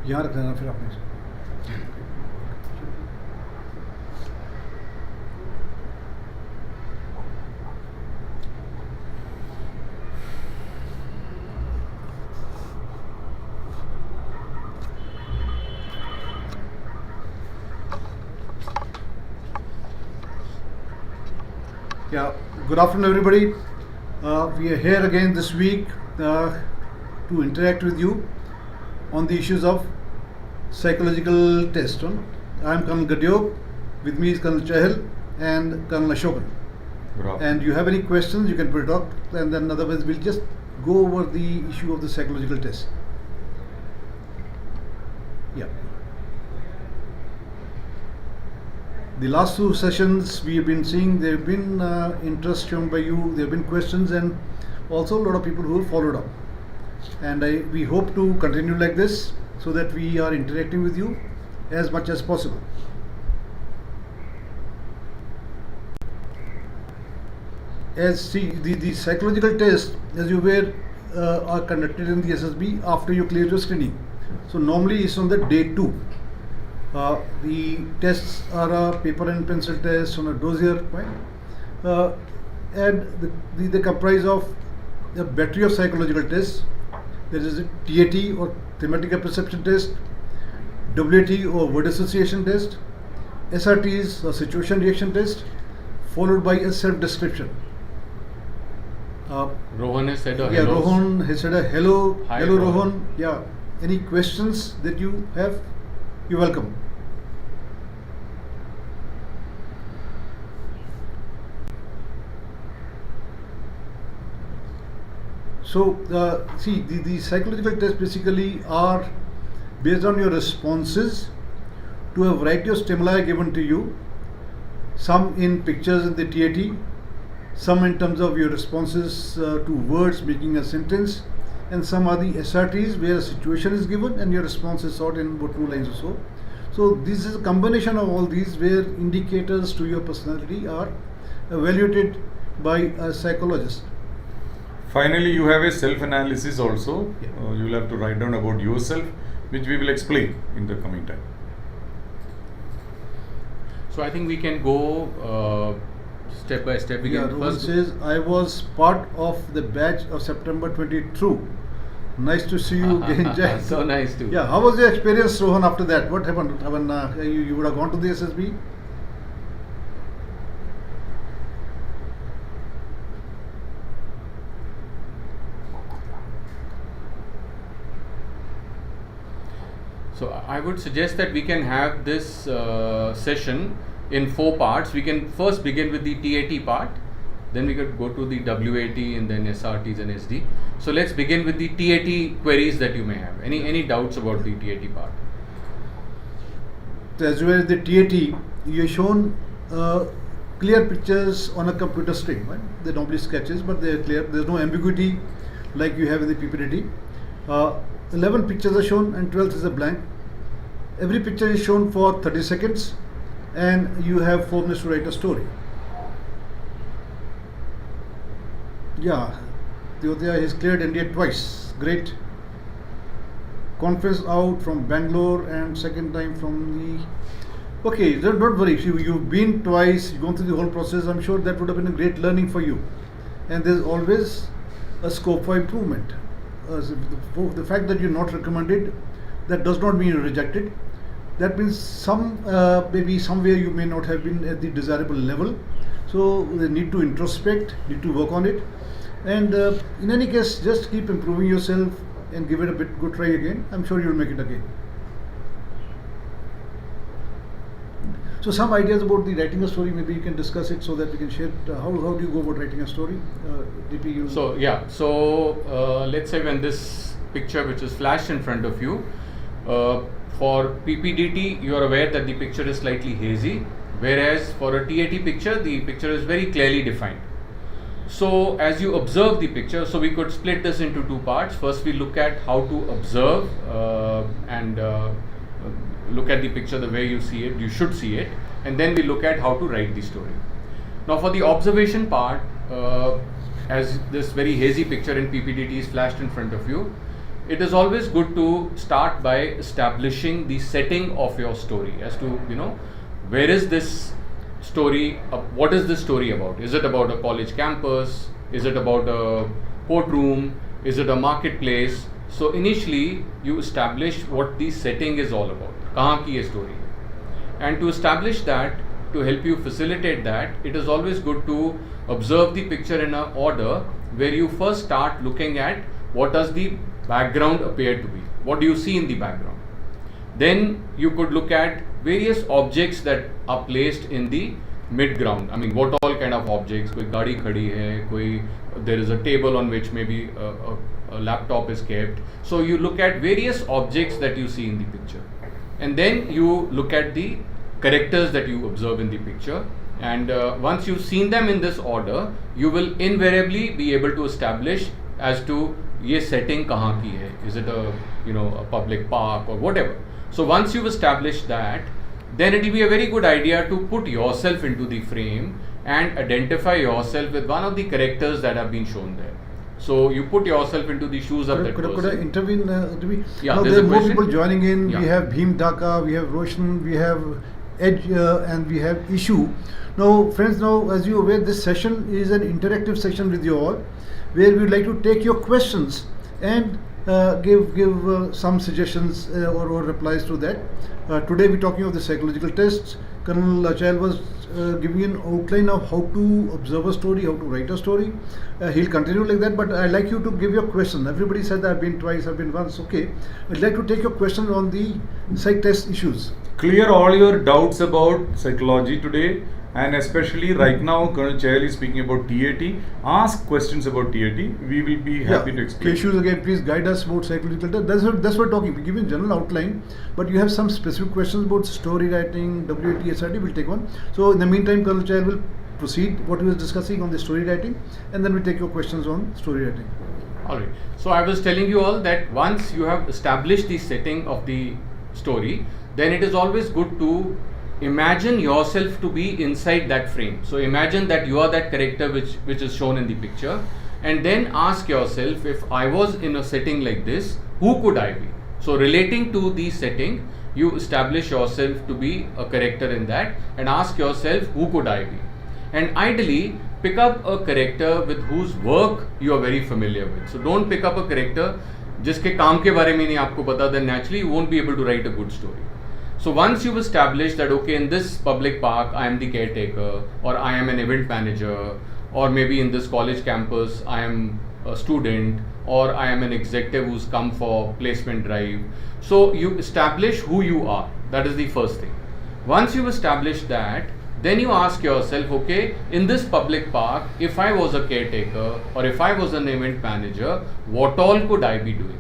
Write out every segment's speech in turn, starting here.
यहाँ रख लेना फिर आपने. Yeah, good afternoon everybody. We are here again this week to interact with you on the issues of psychological test. I am Colonel Gadio, with me is Colonel Chahal and Colonel Ashokan. And you have any questions, you can put it up, and then otherwise we'll just go over the issue of the psychological test. Yeah. The last two sessions we have been seeing, there have been interest shown by you, there have been questions, and also a lot of people who have followed up. And we hope to continue like this so that we are interacting with you as much as possible. The psychological tests, as you were, are conducted in the SSB after you clear your screening. So normally it's on the day 2. The tests are a paper and pencil test on a dossier, right? And they comprise of a battery of psychological tests. There is a TAT or thematic perception test, WAT or word association test, SRT is a situation reaction test, followed by a self-description. Rohan has said a hello. Yeah, Rohan has said a hello. Hi, hello, Rohan. Rohan. Yeah. Any questions that you have? You're welcome. So, the psychological tests basically are based on your responses to a variety of stimuli given to you, some in pictures in the TAT, some in terms of your responses to words making a sentence, and some are the SRTs where a situation is given and your response is sought in about 2 lines or so. So this is a combination of all these where indicators to your personality are evaluated by a psychologist. Finally, you have a self-analysis also. Yeah. You will have to write down about yourself, which we will explain in the coming time. So I think we can go step by step. Yeah, Rohan says, I was part of the batch of September 22. Nice to see you again, Jai. So nice too. Yeah, how was your experience, Rohan, after that? What happened? You would have gone to the SSB? So I would suggest that we can have this session in 4 parts. We can first begin with the TAT part, then we could go to the WAT and then SRTs and SD. So let's begin with the TAT queries that you may have. Any doubts about the TAT part? So as well as the TAT, you are shown clear pictures on a computer screen, right? They're normally sketches, but they're clear. There's no ambiguity like you have in the PPT. 11 pictures are shown and 12th is a blank. Every picture is shown for 30 seconds and you have 4 minutes to write a story. Yeah, Tyodhya has cleared India twice. Great. Conference out from Bangalore and second time from the... Okay, don't worry. You've been twice, you've gone through the whole process. I'm sure that would have been a great learning for you. And there's always a scope for improvement. The fact that you're not recommended, that does not mean you're rejected. That means maybe somewhere you may not have been at the desirable level. So they need to introspect, need to work on it. And in any case, just keep improving yourself and give it a good try again. I'm sure you'll make it again. So some ideas about the writing a story, maybe you can discuss it so that we can share. How do you go about writing a story? DP, So yeah, so let's say when this picture which is flashed in front of you, for PPDT you are aware that the picture is slightly hazy, whereas for a TAT picture the picture is very clearly defined. So as you observe the picture, so we could split this into 2 parts. First we look at how to observe and look at the picture the way you see it, you should see it, and then we look at how to write the story. Now for the observation part, as this very hazy picture in PPDT is flashed in front of you, it is always good to start by establishing the setting of your story as to, where is this story, what is this story about? Is it about a college campus? Is it about a courtroom? Is it a marketplace? So initially you establish what the setting is all about. Kahan ki ye story hai? And to establish that, to help you facilitate that, it is always good to observe the picture in an order where you first start looking at what does the background appear to be. What do you see in the background? Then you could look at various objects that are placed in the mid-ground. I mean, what all kind of objects? Koi gaadi khadi hai, there is a table on which maybe a laptop is kept. So you look at various objects that you see in the picture. And then you look at the characters that you observe in the picture. And once you've seen them in this order, you will invariably be able to establish as to ye setting kahan ki hai. Is it a public park or whatever? So once you've established that, then it will be a very good idea to put yourself into the frame and identify yourself with one of the characters that have been shown there. So you put yourself into the shoes of that person. Could I intervene? Yeah, now there's there a are more question. people joining in. Yeah. We have Bhim Dhaka, we have Roshan, we have Edge, and we have Issue. Now, friends, as you are aware, this session is an interactive session with you all, where we would like to take your questions and give some suggestions or replies to that. Today we're talking of the psychological tests. Colonel Achal was giving an outline of how to observe a story, how to write a story. He'll continue like that, but I'd like you to give your question. Everybody said that I've been twice, I've been once. Okay, I'd like to take your question on the psych test issues. Clear all your doubts about psychology today, and especially right now Colonel Chahal is speaking about TAT. Ask questions about TAT. We will be happy to explain. Issues again, please guide us about psychological test. That's what we're talking. We give you a general outline, but you have some specific questions about story writing, WAT, SRT. We'll take one. So in the meantime, Colonel Chahal will proceed what he was discussing on the story writing, and then we take your questions on story writing. Alright. So I was telling you all that once you have established the setting of the story, then it is always good to imagine yourself to be inside that frame. So imagine that you are that character which is shown in the picture, and then ask yourself, if I was in a setting like this, who could I be? So relating to the setting, you establish yourself to be a character in that and ask yourself, who could I be? And ideally pick up a character with whose work you are very familiar with. So don't pick up a character जिसके काम के बारे में नहीं आपको पता, then naturally you won't be able to write a good story. So once you've established that, okay, in this public park I am the caretaker, or I am an event manager, or maybe in this college campus I am a student, or I am an executive who's come for placement drive. So you establish who you are. That is the first thing. Once you've established that, then you ask yourself, okay, in this public park, if I was a caretaker or if I was an event manager, what all could I be doing?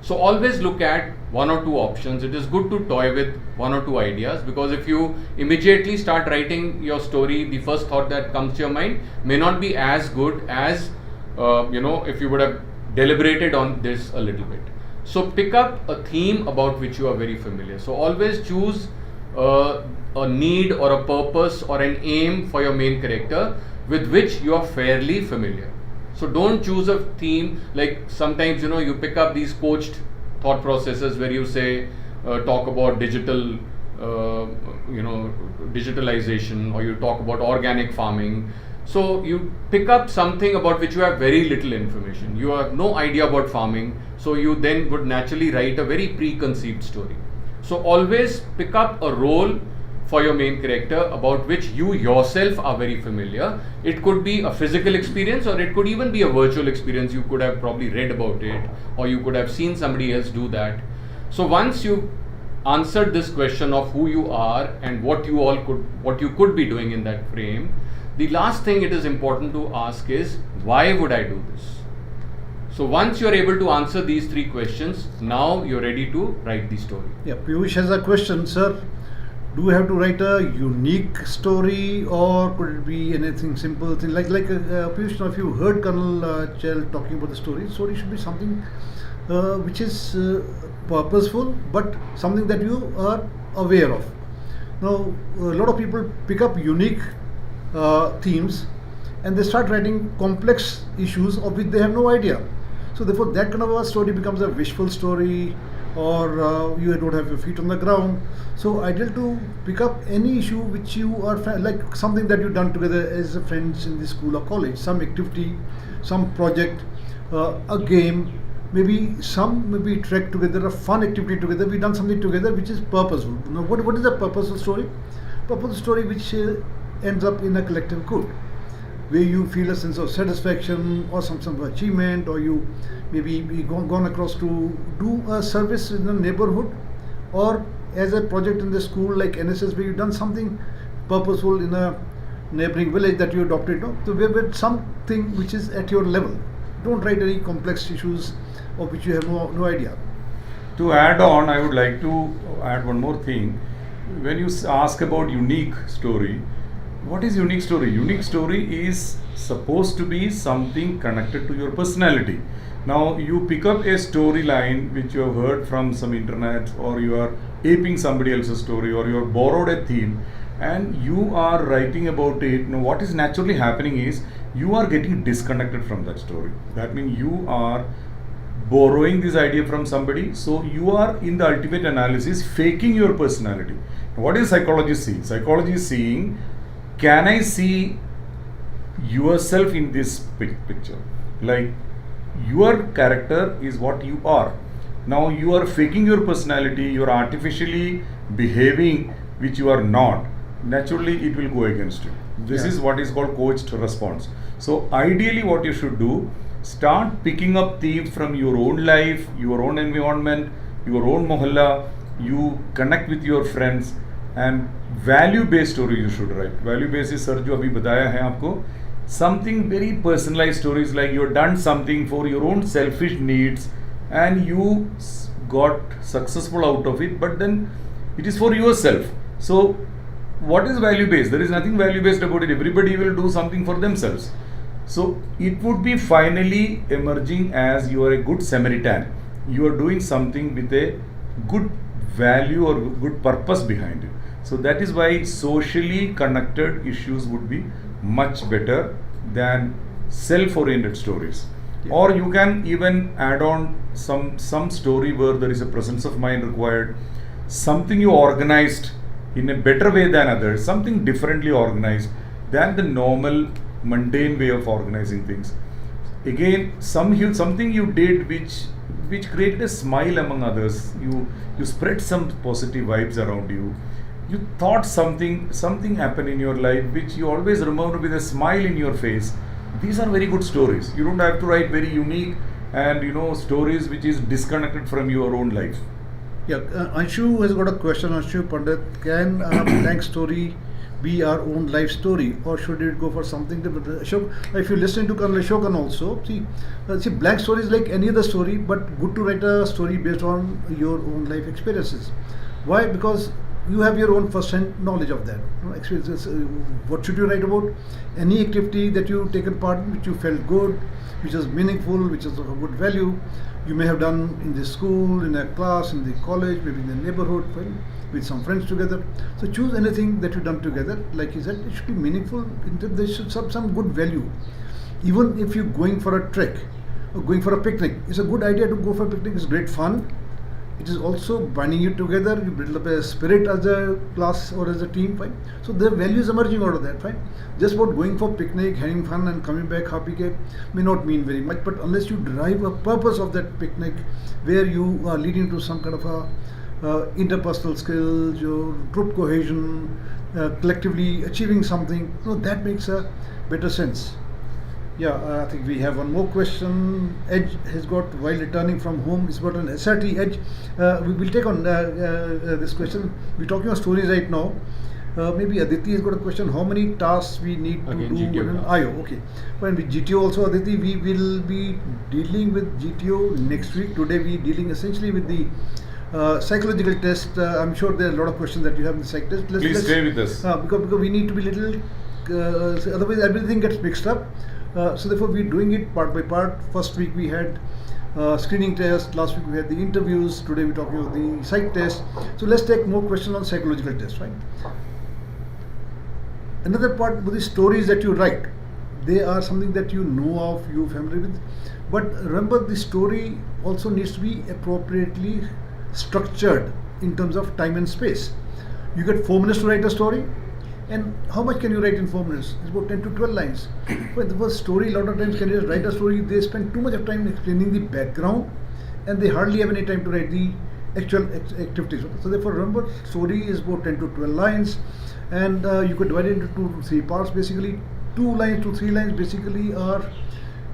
So always look at one or two options. It is good to toy with one or two ideas, because if you immediately start writing your story, the first thought that comes to your mind may not be as good as if you would have deliberated on this a little bit. So pick up a theme about which you are very familiar. So always choose a need or a purpose or an aim for your main character with which you are fairly familiar. So don't choose a theme like sometimes you pick up these coached thought processes where you say talk about digital digitalization, or you talk about organic farming. So you pick up something about which you have very little information. You have no idea about farming, so you then would naturally write a very preconceived story. So always pick up a role for your main character about which you yourself are very familiar. It could be a physical experience, or it could even be a virtual experience. You could have probably read about it, or you could have seen somebody else do that. So once you answered this question of who you are and what you could be doing in that frame, the last thing it is important to ask is, why would I do this? So once you are able to answer these three questions, now you're ready to write the story. Yeah, Piyush has a question, sir. Do we have to write a unique story, or could it be anything simple? Like Piyush, now if you heard Colonel Chell talking about the story should be something which is purposeful, but something that you are aware of. Now, a lot of people pick up unique themes and they start writing complex issues of which they have no idea. So therefore, that kind of a story becomes a wishful story, or you don't have your feet on the ground. So ideal to pick up any issue which you are like something that you've done together as friends in the school or college, some activity, some project, a game, maybe trek together, a fun activity together. We done something together which is purposeful. Now, what is a purposeful story? Purposeful story which ends up in a collective good, where you feel a sense of satisfaction or some sort of achievement, or you maybe gone across to do a service in the neighborhood, or as a project in the school like NSS, where you've done something purposeful in a neighboring village that you adopted. No? So with something which is at your level. Don't write any complex issues of which you have no idea. To add on, I would like to add one more thing. When you ask about unique story, what is unique story? Unique story is supposed to be something connected to your personality. Now you pick up a storyline which you have heard from some internet, or you are aping somebody else's story, or you have borrowed a theme and you are writing about it. Now what is naturally happening is you are getting disconnected from that story. That means you are borrowing this idea from somebody, so you are in the ultimate analysis faking your personality. What is psychology seeing? Psychology is seeing, can I see yourself in this picture? Like, your character is what you are. Now you are faking your personality, you are artificially behaving which you are not. Naturally it will go against you. This is what is called coached response. So ideally what you should do, start picking up themes from your own life, your own environment, your own mohalla. You connect with your friends, and value based story you should write. Value based is sir जो अभी बताया है आपको, something very personalized stories, like you have done something for your own selfish needs and you got successful out of it, but then it is for yourself. So what is value based? There is nothing value based about it. Everybody will do something for themselves. So it would be finally emerging as you are a good Samaritan. You are doing something with a good value or good purpose behind it. So that is why socially connected issues would be much better than self-oriented stories. Yeah. Or you can even add on some story where there is a presence of mind required, something you organized in a better way than others, something differently organized than the normal mundane way of organizing things. Again, something you did which created a smile among others. You spread some positive vibes around you. You thought something happened in your life which you always remember with a smile in your face. These are very good stories. You don't have to write very unique and stories which is disconnected from your own life. Yeah, Anshu has got a question. Anshu Pandit, can a blank story be our own life story, or should it go for something different? Ashok, if you listen to Colonel Ashokan also, see, blank story is like any other story, but good to write a story based on your own life experiences. Why? Because you have your own first-hand knowledge of that experiences. What should you write about? Any activity that you taken part in, which you felt good, which is meaningful, which is of a good value. You may have done in the school, in a class, in the college, maybe in the neighborhood, with some friends together. So choose anything that you've done together. Like you said, it should be meaningful. There should have some good value. Even if you're going for a trek or going for a picnic, it's a good idea to go for a picnic. It's great fun. It is also binding you together. You build up a spirit as a class or as a team, fine. So the values emerging out of that, fine. Just about going for picnic, having fun and coming back happy may not mean very much, but unless you derive a purpose of that picnic where you are leading to some kind of a interpersonal skills, your group cohesion, collectively achieving something, that makes a better sense. Yeah, I think we have one more question. Edge has got, while returning from home, it's got an SRT. Edge, we will take on this question. We're talking about stories right now. Maybe Aditi has got a question. How many tasks we need to do GTO in an IO? Okay. Fine. With GTO also, Aditi, we will be dealing with GTO next week. Today we are dealing essentially with the psychological test. I'm sure there are a lot of questions that you have in the psych test. Please stay with us. Because we need to be little, otherwise everything gets mixed up. So therefore we're doing it part by part. First week we had screening test, last week we had the interviews, today we're talking about the psych test. So let's take more questions on psychological test, right? Another part with the stories that you write, they are something that you know of, you're familiar with, But remember, the story also needs to be appropriately structured in terms of time and space. You get 4 minutes to write a story, and how much can you write in 4 minutes? It's about 10 to 12 lines. But the first story, a lot of times candidates write a story, they spend too much of time explaining the background, and they hardly have any time to write the actual activities. So therefore, remember, story is about 10 to 12 lines, and you could divide it into 2 to 3 parts. Basically, 2 lines to 3 lines basically are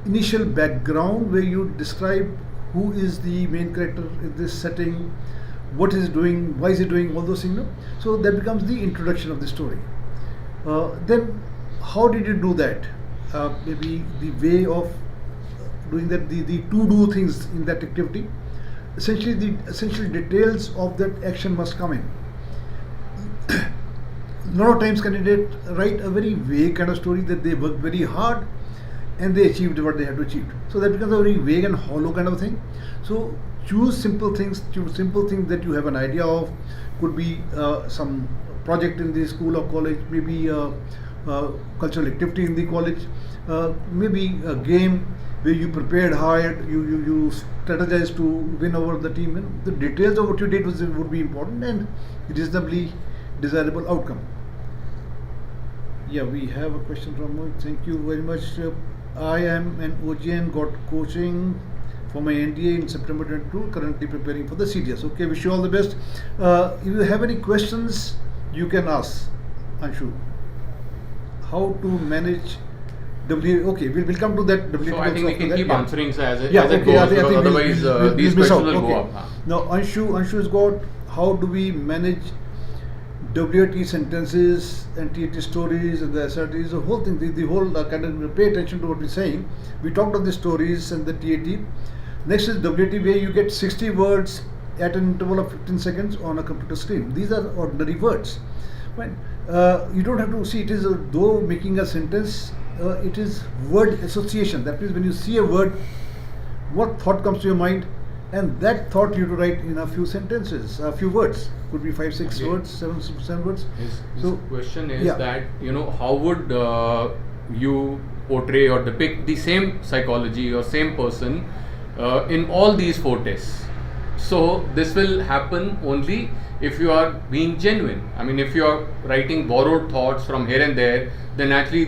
initial background, where you describe who is the main character in this setting, what is he doing, why is he doing, all those things. No? So that becomes the introduction of the story. Then how did you do that? Maybe the way of doing that, the to-do things in that activity. Essentially, the essential details of that action must come in. A lot of times candidates write a very vague kind of story, that they worked very hard and they achieved what they had to achieve. So that becomes a very vague and hollow kind of thing. So choose simple things that you have an idea of. Could be some project in the school or college, maybe a cultural activity in the college, maybe a game where you prepared hard, you strategized to win over the team. And the details of what you did would be important and reasonably desirable outcome. Yeah, we have a question from Mohit. Thank you very much. I am an OGN, got coaching for my NDA in September 22, currently preparing for the CDS. Okay, wish you all the best. If you have any questions, you can ask Anshu. How to manage Okay, we'll come to that. So I think we can keep answering as it okay, goes, because otherwise these questions will go up. Now Anshu has got, how do we manage WAT sentences and TAT stories and the SRTs, the whole thing, the whole kind of pay attention to what we're saying. We talked of the stories and the TAT. Next is WAT, where you get 60 words at an interval of 15 seconds on a computer screen. These are ordinary words. Right? You don't have to see it is, though making a sentence, it is word association. That means when you see a word, what thought comes to your mind, and that thought you to write in a few sentences, a few words. Could be 5, 6 words, 7 words. His question is that, how would you portray or depict the same psychology or same person in all these 4 tests? So this will happen only if you are being genuine. I mean, if you are writing borrowed thoughts from here and there, then actually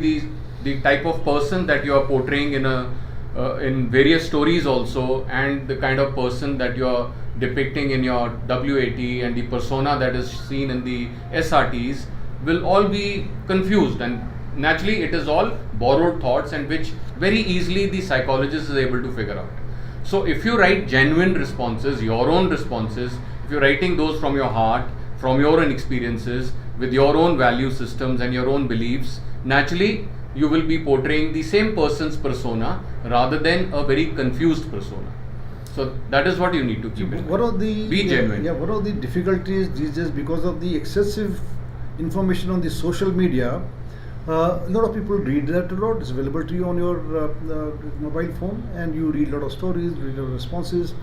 the type of person that you are portraying in various stories also, and the kind of person that you are depicting in your WAT and the persona that is seen in the SRTs will all be confused, and naturally it is all borrowed thoughts, and which very easily the psychologist is able to figure out. So if you write genuine responses, your own responses, if you're writing those from your heart, from your own experiences, with your own value systems and your own beliefs, naturally you will be portraying the same person's persona rather than a very confused persona. So that is what you need to keep in mind. Be genuine. What are the difficulties these days because of the excessive information on the social media? A lot of people read that a lot. It's available to you on your mobile phone, and you read a lot of stories, read a lot of responses,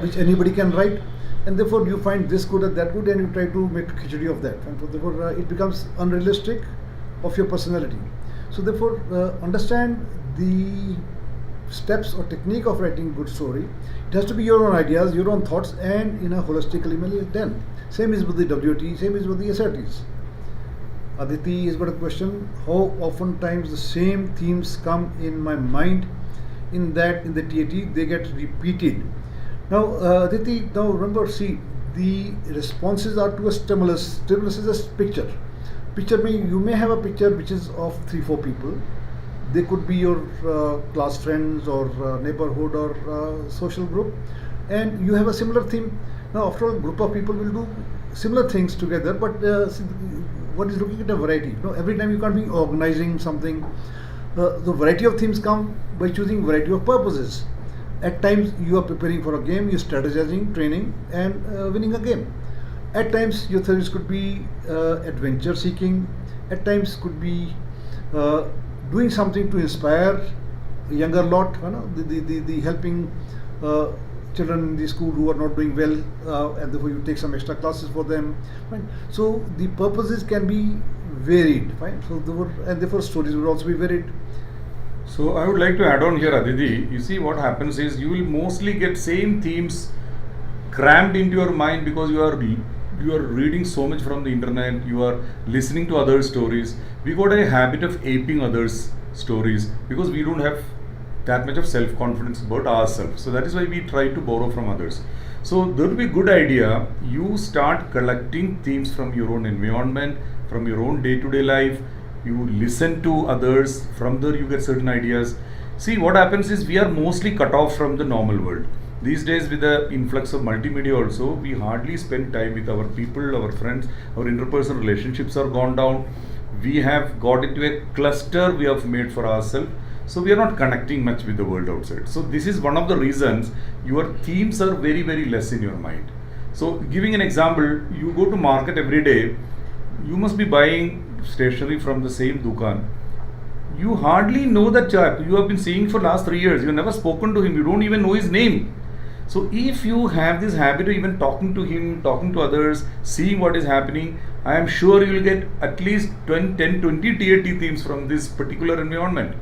which anybody can write, and therefore you find this good and that good, and you try to make a khichdi of that, and so therefore it becomes unrealistic of your personality. So therefore, understand the steps or technique of writing good story. It has to be your own ideas, your own thoughts, and in a holistically manner done. Same is with the WAT, same is with the SRTs. Aditi has got a question. How often times the same themes come in my mind in the TAT, they get repeated. Now Aditi, now remember, see, the responses are to a stimulus. Stimulus is a picture. You may have a picture which is of 3-4 people. They could be your class friends or neighborhood or social group, and you have a similar theme. Now after all, a group of people will do similar things together, but what is looking at a variety. Every time you can't be organizing something. The variety of themes come by choosing variety of purposes. At times you are preparing for a game, you're strategizing, training, and winning a game. At times your theories could be adventure seeking. At times could be doing something to inspire a younger lot, the helping children in the school who are not doing well, and therefore you take some extra classes for them. Right? So the purposes can be varied. Fine. So therefore stories will also be varied. So I would like to add on here, Aditi. You see, what happens is you will mostly get same themes crammed into your mind because you are reading so much from the internet. You are listening to other stories. We got a habit of aping others' stories because we don't have that much of self confidence about ourselves. So that is why we try to borrow from others. So there will be a good idea. You start collecting themes from your own environment, from your own day-to-day life. You listen to others, from there you get certain ideas. See, what happens is we are mostly cut off from the normal world. These days, with the influx of multimedia also, we hardly spend time with our people, our friends. Our interpersonal relationships are gone down. We have got into a cluster we have made for ourselves. So we are not connecting much with the world outside. So this is one of the reasons your themes are very, very less in your mind. So giving an example, you go to market every day, you must be buying stationery from the same dukan. You hardly know that chap. You have been seeing for last 3 years. You have never spoken to him. You don't even know his name. So if you have this habit of even talking to him, talking to others, seeing what is happening, I am sure you will get at least 10, 20 TAT themes from this particular environment,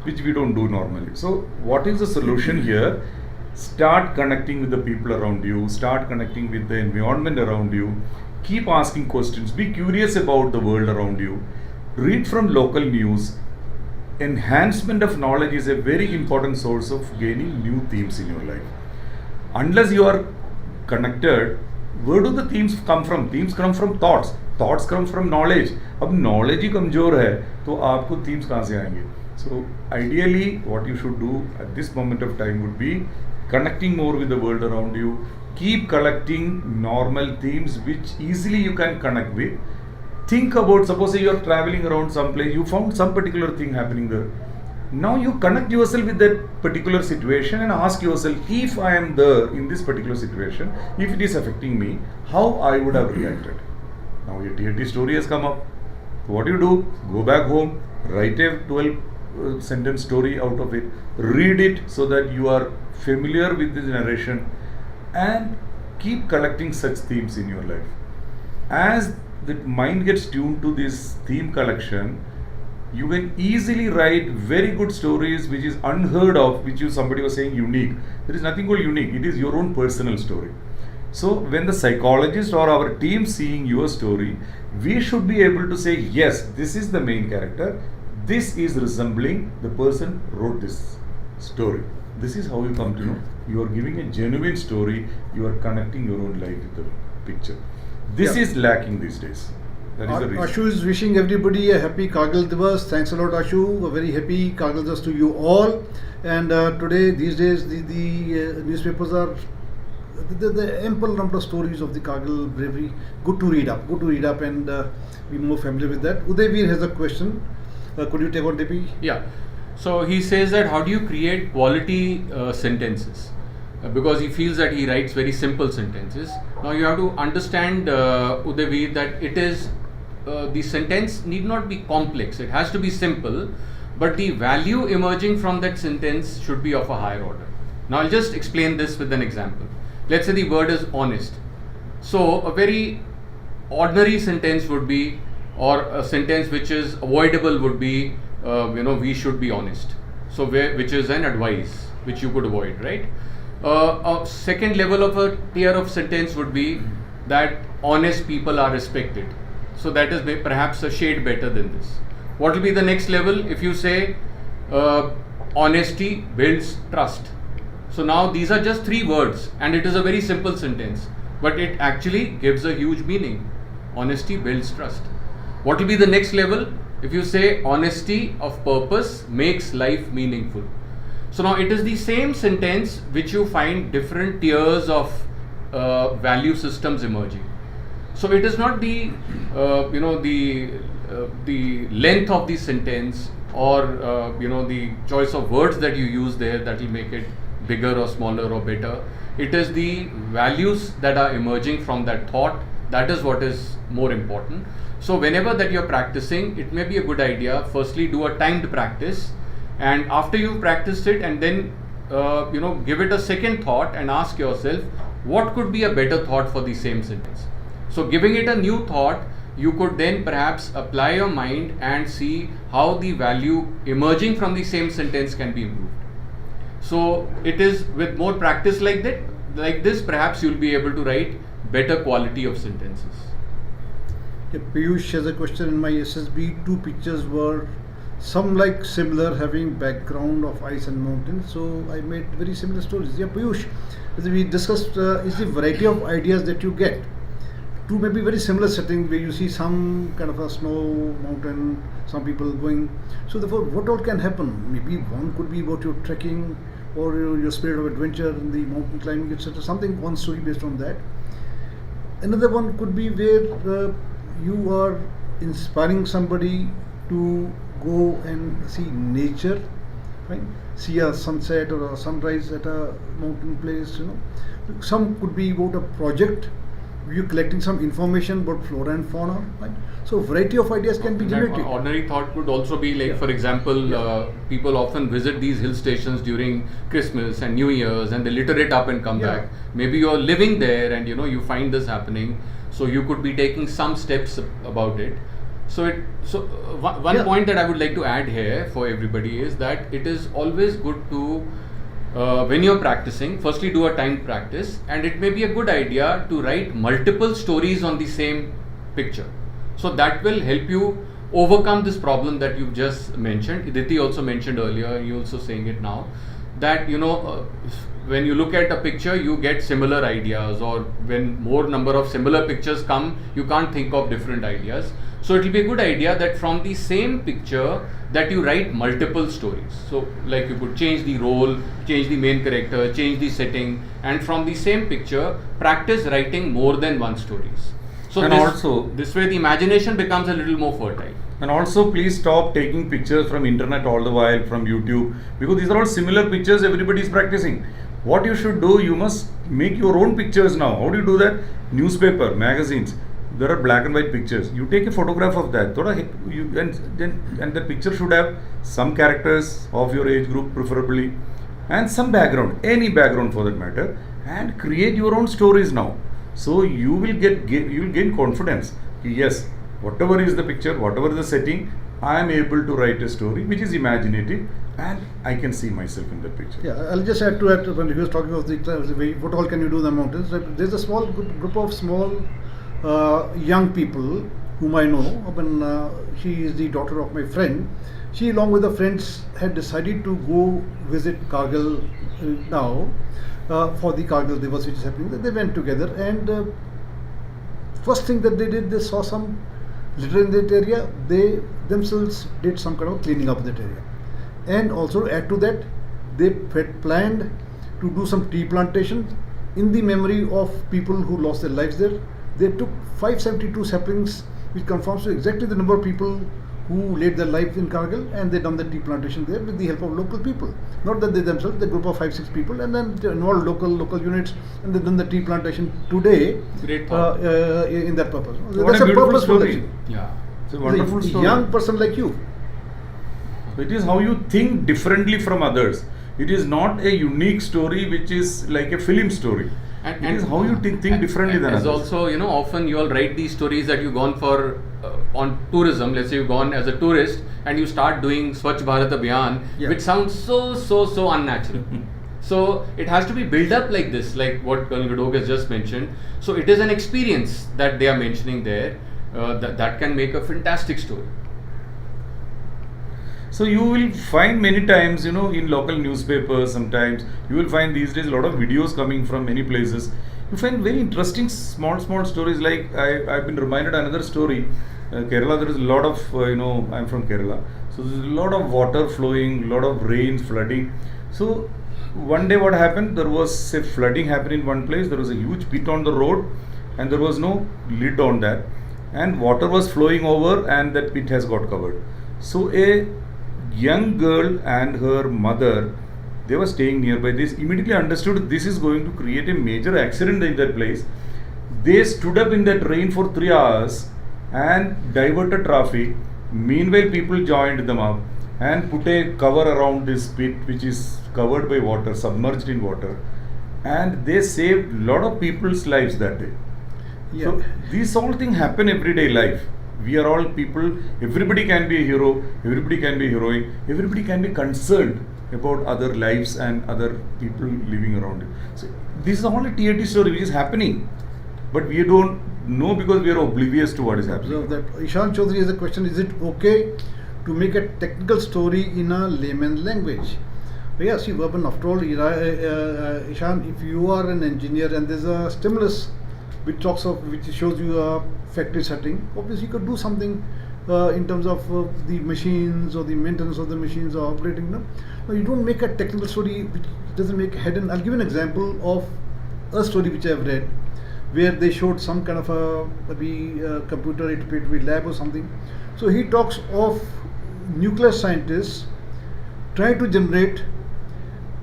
which we don't do normally. So what is the solution here? Start connecting with the people around you. Start connecting with the environment around you. Keep asking questions. Be curious about the world around you. Read from local news. Enhancement of knowledge is a very important source of gaining new themes in your life. Unless you are connected, where do the themes come from? Themes come from thoughts. Thoughts come from knowledge. अब knowledge ही कमजोर है तो आपको themes कहाँ से आएंगे? So ideally, what you should do at this moment of time would be connecting more with the world around you. Keep collecting normal themes which easily you can connect with. Think about, suppose you are traveling around some place, you found some particular thing happening there. Now you connect yourself with that particular situation and ask yourself, if I am there in this particular situation, if it is affecting me, how I would have reacted. Now your TAT story has come up. What do? Go back home, write a 12 sentence story out of it, read it so that you are familiar with this narration, and keep collecting such themes in your life. As the mind gets tuned to this theme collection, you can easily write very good stories which is unheard of, which somebody was saying unique. There is nothing called unique, it is your own personal story. So when the psychologist or our team seeing your story, we should be able to say, yes, this is the main character, this is resembling the person wrote this story. This is how you come to know. You are giving a genuine story, you are connecting your own life with the picture. This is lacking these days. That is the reason. Ashu is wishing everybody a happy Kargil Divas. Thanks a lot, Ashu. A very happy Kargil Divas to you all. And today, these days, the newspapers are the ample number of stories of the Kargil bravery. Good to read up and be more familiar with that. Udayveer has a question. Could you take on, DP? Yeah. So he says that how do you create quality sentences? Because he feels that he writes very simple sentences. Now you have to understand, Udayveer, that it is the sentence need not be complex. It has to be simple, but the value emerging from that sentence should be of a higher order. Now I'll just explain this with an example. Let's say the word is honest. So a very ordinary sentence would be, or a sentence which is avoidable would be, we should be honest. So which is an advice which you could avoid, right? A second level of a tier of sentence would be that honest people are respected. So that is perhaps a shade better than this. What will be the next level? If you say honesty builds trust. So now these are just 3 words and it is a very simple sentence, but it actually gives a huge meaning. Honesty builds trust. What will be the next level? If you say honesty of purpose makes life meaningful. So now it is the same sentence which you find different tiers of value systems emerging. So it is not the the length of the sentence or the choice of words that you use there that will make it bigger or smaller or better. It is the values that are emerging from that thought. That is what is more important. So whenever that you're practicing, it may be a good idea. Firstly, do a timed practice. And after you've practiced it, and then give it a second thought and ask yourself, what could be a better thought for the same sentence? So giving it a new thought you could then perhaps apply your mind and see how the value emerging from the same sentence can be improved. So it is with more practice like this, perhaps you'll be able to write better quality of sentences. Yeah, Piyush has a question. In my SSB, two pictures were some like similar, having background of ice and mountains. So I made very similar stories. Yeah, Piyush, as we discussed, is the variety of ideas that you get. Two maybe very similar settings where you see some kind of a snow, mountain, some people going. So therefore, what all can happen? Maybe one could be about your trekking or your spirit of adventure in the mountain climbing, etc. Something, one story based on that. Another one could be where you are inspiring somebody to go and see nature, right? See a sunset or a sunrise at a mountain place, Some could be about a project. You're collecting some information about flora and fauna, right? So variety of ideas can be generated. Ordinary thought could also be like, for example, people often visit these hill stations during Christmas and New Year's, and they litter it up and come back. Maybe you're living there and you find this happening. So you could be taking some steps about it. One point that I would like to add here for everybody is that it is always good to, when you're practicing, firstly do a timed practice, and it may be a good idea to write multiple stories on the same picture. So that will help you overcome this problem that you've just mentioned. Iditi also mentioned earlier, you're also saying it now, that when you look at a picture, you get similar ideas, or when more number of similar pictures come, you can't think of different ideas. So it will be a good idea that from the same picture that you write multiple stories. So like you could change the role, change the main character, change the setting, and from the same picture, practice writing more than one stories. So this way the imagination becomes a little more fertile. And also, please stop taking pictures from internet all the while, from YouTube, because these are all similar pictures everybody is practicing. What you should do, you must make your own pictures now. How do you do that? Newspaper, magazines, there are black and white pictures. You take a photograph of that, and the picture should have some characters of your age group preferably, and some background, any background for that matter, and create your own stories now. So you will gain confidence. Yes, whatever is the picture, whatever the setting, I am able to write a story which is imaginative, and I can see myself in that picture. Yeah, I'll just add to that. When he was talking of the way, what all can you do in the mountains? There's a small group of small young people whom I know. She is the daughter of my friend. She, along with her friends, had decided to go visit Kargil now for the Kargil Divas which is happening. They went together, and first thing that they did, they saw some litter in that area. They themselves did some kind of cleaning up of that area, and also to add to that, they had planned to do some tea plantation in the memory of people who lost their lives there. They took 572 saplings, which conforms to exactly the number of people who laid their life in Kargil, and they done the tea plantation there with the help of local people. Not that they themselves, the group of 5-6 people, and then they involved local units, and they done the tea plantation today. Great thought. In that purpose. What That's a beautiful purposeful story. action. Yeah. It's a wonderful A story. young person like you. It is how you think differently from others. It is not a unique story which is like a film story. It is how you think differently than others. Also, often you all write these stories that you've gone for on tourism. Let's say you've gone as a tourist and you start doing Swachh Bharat Abhiyan, which sounds so unnatural. So it has to be built up like this, like what Colonel Gadog has just mentioned. So it is an experience that they are mentioning there that can make a fantastic story. So you will find many times, in local newspapers, sometimes you will find these days a lot of videos coming from many places. You find very interesting small stories. Like I've been reminded another story. Kerala, there is a lot of, I'm from Kerala. So there's a lot of water flowing, a lot of rain, flooding. So one day what happened, there was a flooding happening in one place. There was a huge pit on the road, and there was no lid on that. And water was flowing over, and that pit has got covered. So a young girl and her mother, they were staying nearby. They immediately understood this is going to create a major accident in that place. They stood up in that rain for 3 hours and diverted traffic. Meanwhile, people joined them up and put a cover around this pit which is covered by water, submerged in water, and they saved a lot of people's lives that day. Yeah. So these all things happen everyday life. We are all people. Everybody can be a hero. Everybody can be a heroine. Everybody can be concerned about other lives and other people living around it. So this is all a TAT story which is happening, but we don't know because we are oblivious to what is happening. Observe that. Ishan Chaudhary has a question: is it okay to make a technical story in a layman language? Yeah, see, Vaban, after all, Ishan, if you are an engineer and there's a stimulus which shows you a factory setting, obviously you could do something in terms of the machines or the maintenance of the machines or operating them. No, you don't make a technical story which doesn't make head. And I'll give an example of a story which I've read, where they showed some kind of a maybe computer, it appeared to be lab or something. So he talks of nuclear scientists trying to generate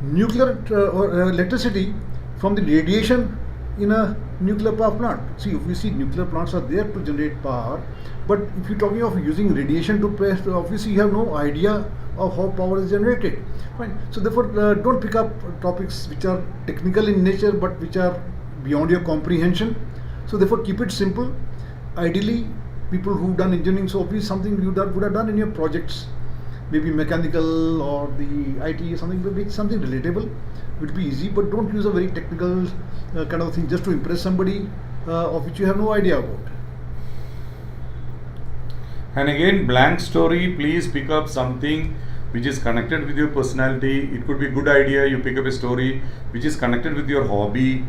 nuclear or electricity from the radiation in a nuclear power plant. See, obviously nuclear plants are there to generate power, but if you're talking of using radiation to press, obviously you have no idea of how power is generated. Fine. So therefore, don't pick up topics which are technical in nature but which are beyond your comprehension. So therefore, keep it simple. Ideally, people who've done engineering, so obviously something you would have done in your projects, maybe mechanical or the IT or something, maybe something relatable would be easy, but don't use a very technical kind of thing just to impress somebody of which you have no idea about. And again, blank story, please pick up something which is connected with your personality. It could be a good idea, you pick up a story which is connected with your hobby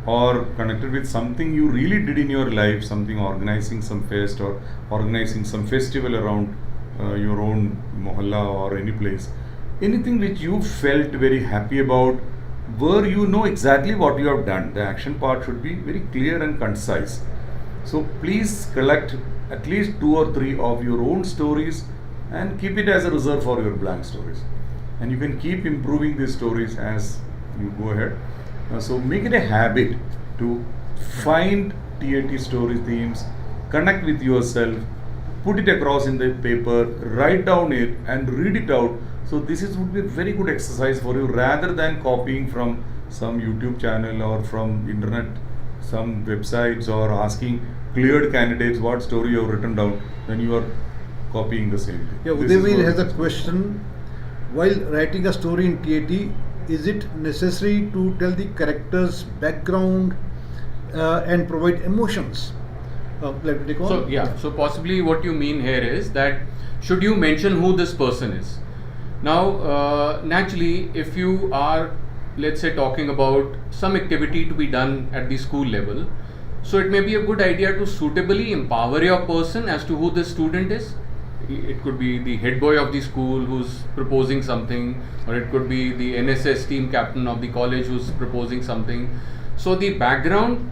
or connected with something you really did in your life, something organizing some fest or organizing some festival around your own mohalla or any place. Anything which you felt very happy about, where you know exactly what you have done. The action part should be very clear and concise. So please collect at least 2 or 3 of your own stories and keep it as a reserve for your blank stories. And you can keep improving these stories as you go ahead. So make it a habit to find TAT story themes, connect with yourself, put it across in the paper, write down it and read it out. So this would be a very good exercise for you rather than copying from some YouTube channel or from internet, some websites, or asking cleared candidates what story you have written down, then you are copying the same thing. Yeah, Udayveer has a question. While writing a story in TAT, is it necessary to tell the character's background and provide emotions? Let me take on. So yeah, so possibly what you mean here is that should you mention who this person is? Now, naturally, if you are, let's say, talking about some activity to be done at the school level, so it may be a good idea to suitably empower your person as to who the student is. It could be the head boy of the school who's proposing something, or it could be the NSS team captain of the college who's proposing something. So the background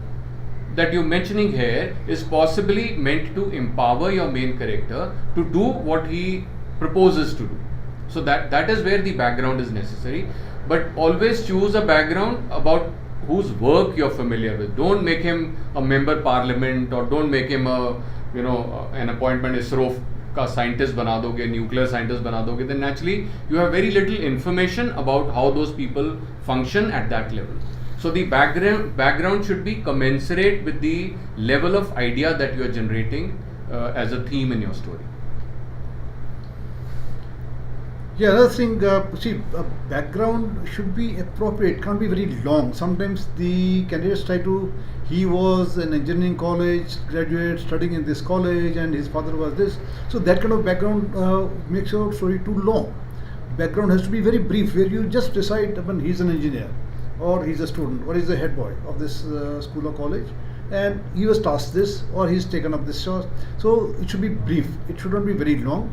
that you're mentioning here is possibly meant to empower your main character to do what he proposes to do. So that is where the background is necessary. But always choose a background about whose work you're familiar with. Don't make him a member parliament, or don't make him a an appointment ISRO का scientist बना दोगे, nuclear scientist बना दोगे. Then naturally you have very little information about how those people function at that level. So the background should be commensurate with the level of idea that you are generating as a theme in your story. Yeah, another thing, background should be appropriate, it can't be very long. Sometimes the candidates he was an engineering college graduate studying in this college and his father was this. So that kind of background makes your story too long. Background has to be very brief, where you just decide when he's an engineer, or he's a student, or he's the head boy of this school or college, and he was tasked this, or he's taken up this task. So it should be brief, it should not be very long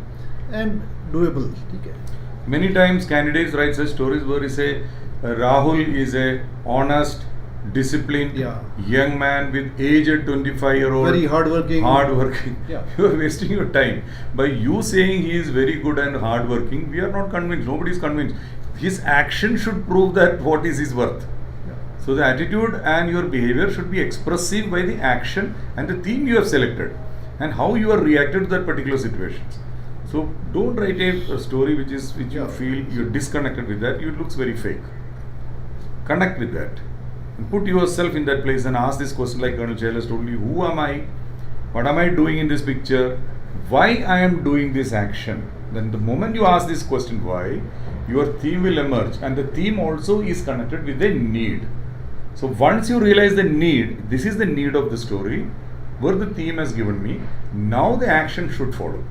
and doable. Okay. Many times candidates write such stories where they say Rahul is a honest, disciplined young man with age at 25-year-old. Very hardworking. Yeah. You are wasting your time. By you saying he is very good and hardworking, we are not convinced. Nobody is convinced. His action should prove that what is his worth. Yeah. So the attitude and your behavior should be expressive by the action and the theme you have selected and how you are reacted to that particular situation. So don't write a story which you feel you're disconnected with that. It looks very fake. Connect with that. And put yourself in that place and ask this question like Colonel Chair has told you, who am I? What am I doing in this picture? Why I am doing this action? Then the moment you ask this question why, your theme will emerge, and the theme also is connected with a need. So once you realize the need, this is the need of the story, where the theme has given me, now the action should follow.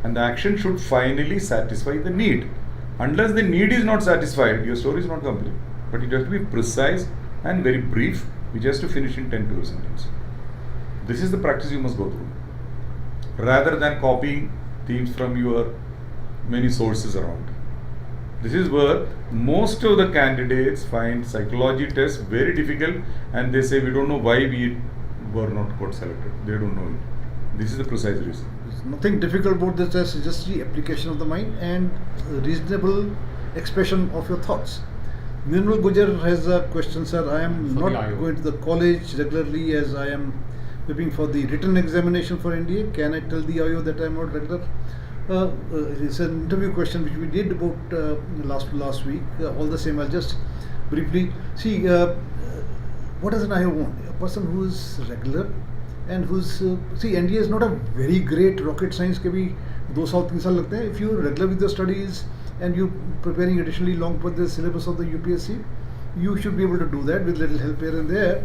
And the action should finally satisfy the need. Unless the need is not satisfied, your story is not complete. But it has to be precise and very brief, which has to finish in 10 to a sentence. This is the practice you must go through. Rather than copying themes from your many sources around. This is where most of the candidates find psychology tests very difficult, and they say we don't know why we were not got selected. They don't know it. This is the precise reason. There's nothing difficult about this test, it's just the application of the mind and reasonable expression of your thoughts. Nirmal Gujar has a question, sir. I am For not the IO. going to the college regularly as I am preparing for the written examination for NDA. Can I tell the IO that I am not regular? It's an interview question which we did about last week. All the same, I'll just briefly see what does an IO want? A person who is regular and who's see NDA is not a very great rocket science. के भी 2 साल 3 साल लगते हैं. If you're regular with your studies and you preparing additionally along with the syllabus of the UPSC, you should be able to do that with little help here and there.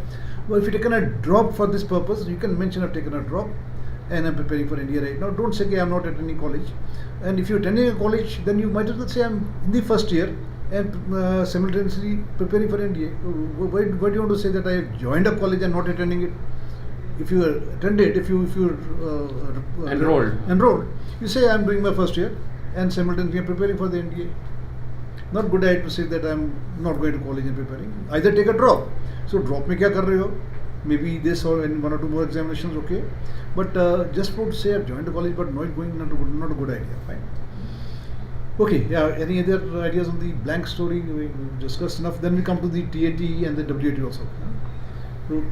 Well, if you've taken a drop for this purpose, you can mention I've taken a drop and I'm preparing for India right now. Don't say I'm not attending college. And if you're attending a college, then you might as well say I'm in the first year and simultaneously preparing for NDA. Why do you want to say that I have joined a college and not attending it? If you attended, if you enrolled, you say I'm doing my first year and simultaneously I'm preparing for the NDA. Not good idea to say that I'm not going to college and preparing. Either take a drop. So drop में क्या कर रहे हो? Maybe this or 1 or 2 more examinations, okay. But just to say I've joined the college but not going, not a good idea. Fine. Okay. Yeah. Any other ideas on the blank story? We've discussed enough. Then we come to the TAT and the WAT also. So,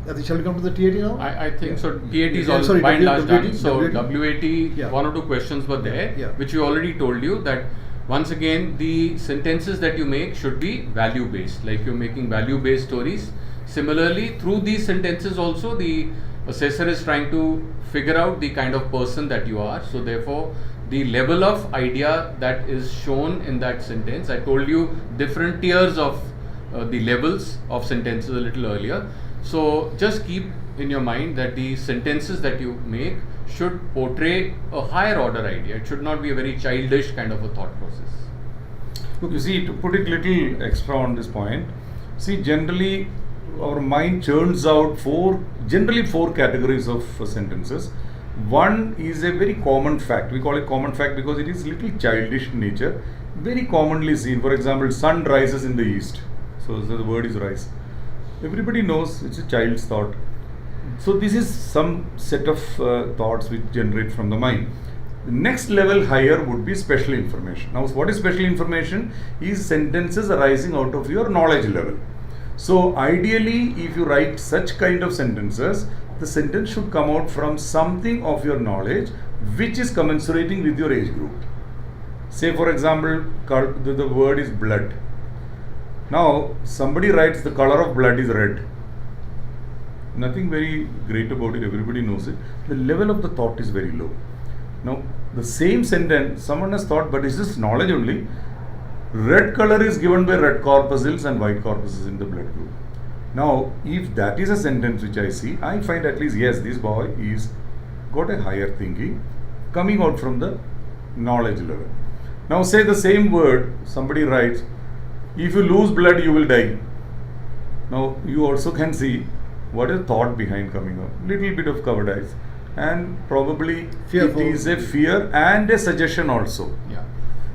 I think shall we come to the TAT now? I think so. TAT is Yeah, all sorry, by and large done. WAT, So WAT. WAT, Yeah. 1 or 2 questions were there, Yeah. which we already told you that once again the sentences that you make should be value based. Like you're making value based stories. Similarly, through these sentences also the assessor is trying to figure out the kind of person that you are. So therefore, the level of idea that is shown in that sentence. I told you different tiers of the levels of sentences a little earlier. So just keep in your mind that the sentences that you make should portray a higher order idea. It should not be a very childish kind of a thought process. You see, to put it little extra on this point, see, generally our mind churns out generally four categories of sentences. One is a very common fact. We call it common fact because it is little childish in nature, very commonly seen. For example, sun rises in the east. So the word is rise. Everybody knows it's a child's thought. So this is some set of thoughts which generate from the mind. The next level higher would be special information. Now, what is special information? Is sentences arising out of your knowledge level. So ideally, if you write such kind of sentences, the sentence should come out from something of your knowledge which is commensurating with your age group. Say for example, the word is blood. Now somebody writes the color of blood is red. Nothing very great about it, everybody knows it. The level of the thought is very low. Now the same sentence, someone has thought, but is this knowledge only? Red color is given by red corpuscles and white corpuscles in the blood group. Now, if that is a sentence which I see, I find at least, yes, this boy is got a higher thinking coming out from the knowledge level. Now, say the same word, somebody writes, if you lose blood, you will die. Now, you also can see what is thought behind coming out. Little bit of covered eyes. And probably Fearful. it is a fear and a suggestion also. Yeah.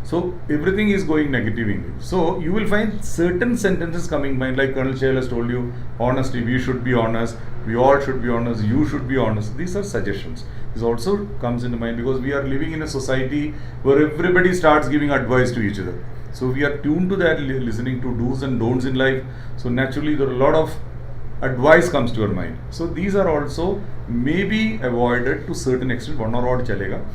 So everything is going negative English. So you will find certain sentences coming by, like Colonel Chail has told you, honesty, we should be honest, we all should be honest, you should be honest. These are suggestions. This also comes into mind because we are living in a society where everybody starts giving advice to each other. So we are tuned to that, listening to do's and don'ts in life. So naturally there are a lot of advice comes to your mind. So these are also maybe avoided to certain extent, one or odd chalega.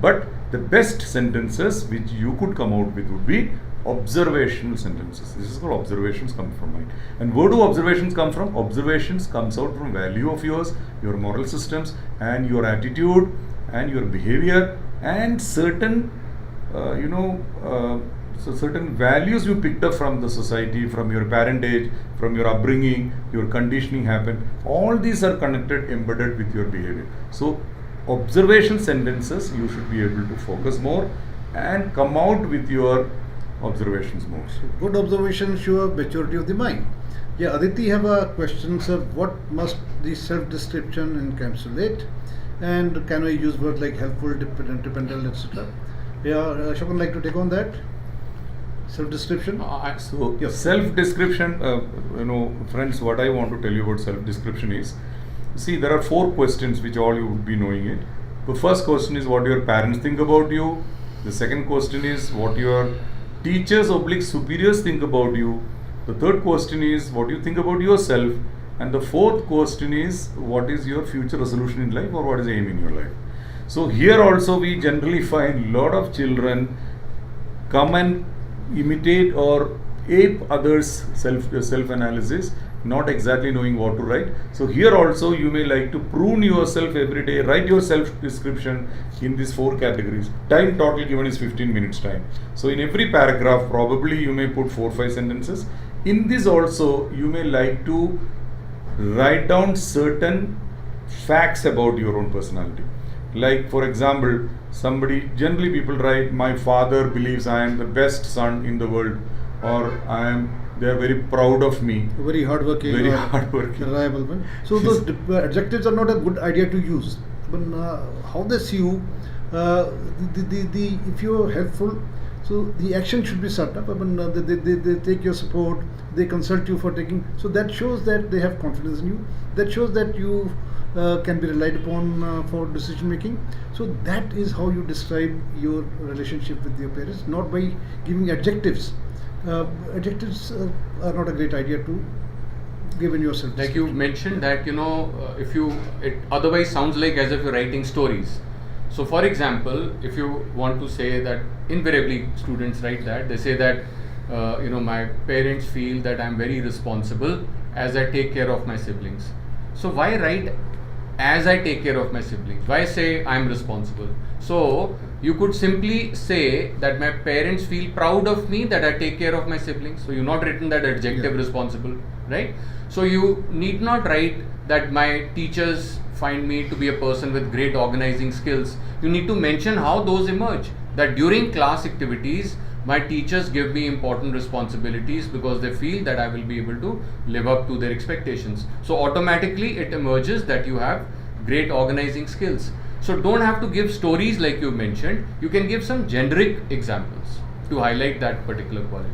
But the best sentences which you could come out with would be observational sentences. This is called observations come from mind. And where do observations come from? Observations comes out from value of yours, your moral systems, and your attitude, and your behavior, and certain, so certain values you picked up from the society, from your parentage, from your upbringing, your conditioning happened. All these are connected, embedded with your behavior. So observation sentences, you should be able to focus more and come out with your observations more. So good observations show maturity of the mind. Yeah, Aditi have a question, sir. What must the self-description encapsulate? And can I use words like helpful, dependent, etc.? Yeah, Shapan, like to take on that? Self-description? So Yes. self-description, friends, what I want to tell you about self-description is, see, there are 4 questions which all you would be knowing it. The first question is what your parents think about you. The second question is what your teachers / superiors think about you. The third question is what you think about yourself. And the fourth question is what is your future resolution in life, or what is the aim in your life. So here also we generally find lot of children come and imitate or ape others' self-analysis, not exactly knowing what to write. So here also you may like to prune yourself every day, write your self-description in these 4 categories. Time total given is 15 minutes time. So in every paragraph probably you may put 4-5 sentences. In this also you may like to write down certain facts about your own personality. Like for example, generally people write, my father believes I am the best son in the world, or they are very proud of me. Very hardworking, reliable one. So those adjectives are not a good idea to use. But how they see you, if you are helpful, so the action should be set up. They take your support, they consult you for taking. So that shows that they have confidence in you. That shows that you can be relied upon for decision making. So that is how you describe your relationship with your parents, not by giving adjectives. Adjectives are not a great idea to give in yourself. Like you mentioned that it otherwise sounds like as if you're writing stories. So for example, if you want to say that, invariably students write that, they say that my parents feel that I'm very responsible as I take care of my siblings. So why write as I take care of my siblings? Why say I'm responsible? So you could simply say that my parents feel proud of me that I take care of my siblings. So you've not written that adjective responsible, right? So you need not write that my teachers find me to be a person with great organizing skills. You need to mention how those emerge. That during class activities, my teachers give me important responsibilities because they feel that I will be able to live up to their expectations. So automatically it emerges that you have great organizing skills. So don't have to give stories like you mentioned. You can give some generic examples to highlight that particular quality.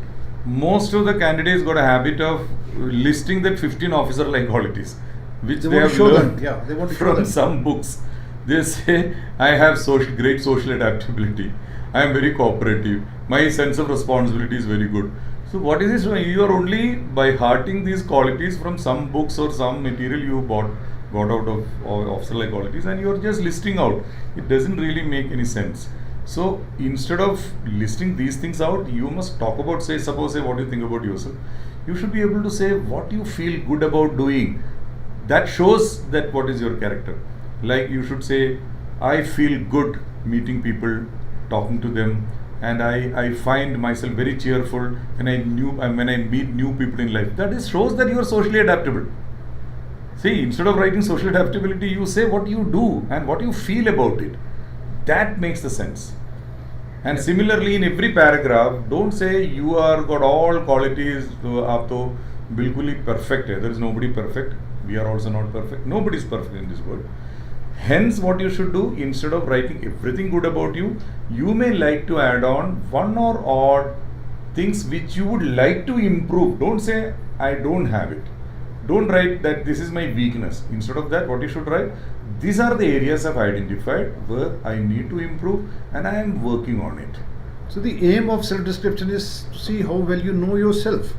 Most of the candidates got a habit of listing that 15 officer-like qualities, which they have learned from some books. They say, I have great social adaptability. I am very cooperative. My sense of responsibility is very good. So what is this? You are only by hearting these qualities from some books or some material you got out of officer-like qualities, and you are just listing out. It doesn't really make any sense. So instead of listing these things out, you must talk about, suppose what you think about yourself. You should be able to say what you feel good about doing. That shows that what is your character. Like you should say, I feel good meeting people, talking to them, and I find myself very cheerful when I meet new people in life. That shows that you are socially adaptable. See, instead of writing social adaptability, you say what you do and what you feel about it. That makes the sense. And similarly, in every paragraph, don't say you are got all qualities, aap to bilkul hi perfect hai. There is nobody perfect. We are also not perfect. Nobody is perfect in this world. Hence, what you should do, instead of writing everything good about you, you may like to add on one or odd things which you would like to improve. Don't say, I don't have it. Don't write that this is my weakness. Instead of that, what you should write, these are the areas I've identified where I need to improve and I am working on it. So the aim of self-description is to see how well you know yourself.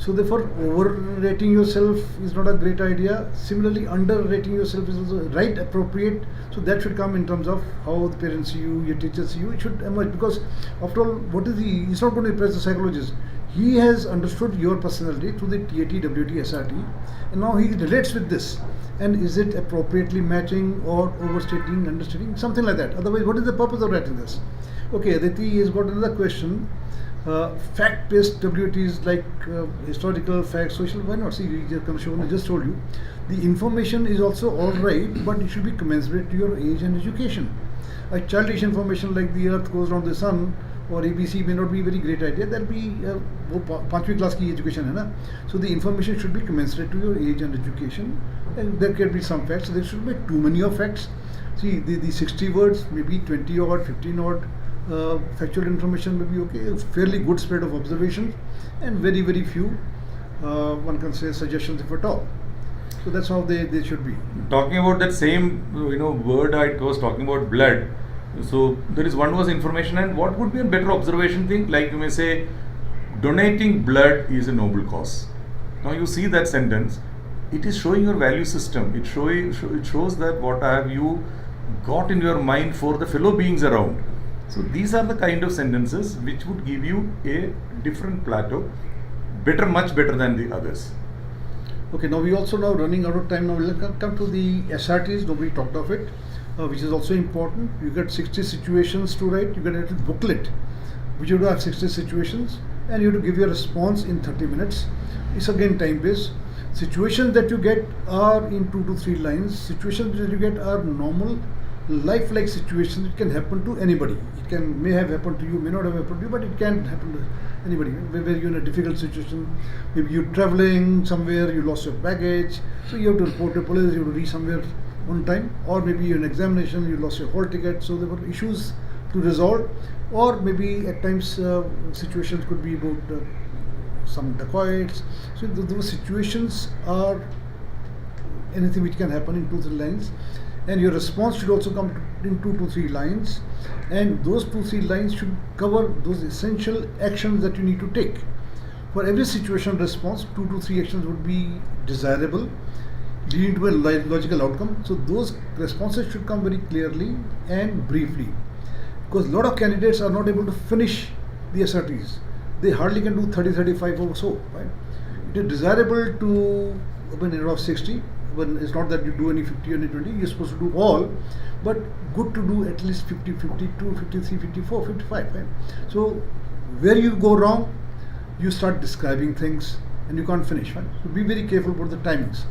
So therefore, overrating yourself is not a great idea. Similarly, underrating yourself is also right, appropriate. So that should come in terms of how the parents see you, your teachers see you. It should emerge because, after all, what is he? He's not going to impress the psychologist. He has understood your personality through the TAT, WT, SRT, and now he relates with this. And is it appropriately matching or overstating, understating, something like that? Otherwise, what is the purpose of writing this? Okay, Aditi has got another question. Fact-based WTs like historical, facts, social, why not? See, I just told you. The information is also alright, but it should be commensurate to your age and education. A childish information like the earth goes around the sun or ABC may not be a very great idea. That will be 5th class ki education hai na? So the information should be commensurate to your age and education, and there can be some facts. So there should be too many of facts. See, the 60 words, maybe 20 odd, 15 odd factual information may be okay. A fairly good spread of observations, and very few one can say suggestions if at all. So that's how they should be. Talking about that same word, I was talking about blood. So there is one was information, and what would be a better observation thing? Like you may say, donating blood is a noble cause. Now you see that sentence, it is showing your value system. It shows that what have you got in your mind for the fellow beings around. So these are the kind of sentences which would give you a different plateau, much better than the others. Okay, now we also now running out of time. Now we'll come to the SRTs. Nobody talked of it, which is also important. You get 60 situations to write. You get a little booklet, which you have 60 situations, and you have to give your response in 30 minutes. It's again time-based. Situations that you get are in 2 to 3 lines. Situations that you get are normal, life-like situations. It can happen to anybody. It may have happened to you, may not have happened to you, but it can happen to anybody. Where you're in a difficult situation, maybe you're traveling somewhere, you lost your baggage, so you have to report to police, you have to reach somewhere on time, or maybe you're in examination, you lost your hall ticket, so there were issues to resolve, or maybe at times situations could be about some dacoits. So those situations are anything which can happen in 2-3 lines, and your response should also come in 2 to 3 lines, and those 2-3 lines should cover those essential actions that you need to take. For every situation response, 2 to 3 actions would be desirable, leading to a logical outcome. So those responses should come very clearly and briefly, because a lot of candidates are not able to finish the SRTs. They hardly can do 30-35 or so, right? It is desirable to open out of 60. When it's not that you do any 50 or any 20, you're supposed to do all, but good to do at least 50, 52, 53, 54, 55. Right? So where you go wrong, you start describing things and you can't finish. Right? So be very careful about the timings.